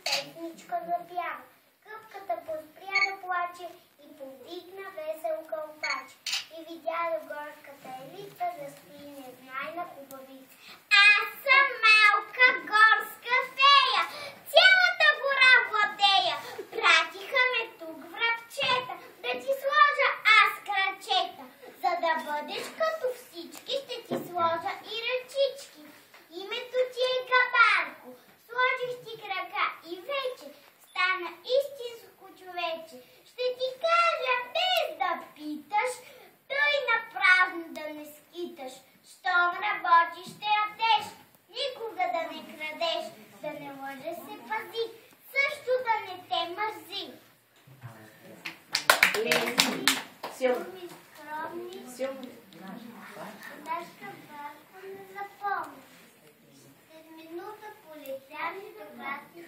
песничка запява. Къвката поспря да плаче и повдигна весел кълпач. И видя до горската елица да спи незнайна хубавица. Аз съм малка горска фея, цялата гора владея. Пратиха ме тук врабчета, да ти сложа аз крачета. За да бъдеш като всички, ще ти сложа и ръчички. Името ти е Кабарко, сложих ти крака и вече стана истинско човече. Ще ти кажа без да питаш, тъй на празно да не скиташ. Щом работиш, ще ядеш, никога да не крадеш, да не лъжеш се пази, също да не те мързи. Думи скромни, наш Кабарко не запомни. След минута полетяли до вратни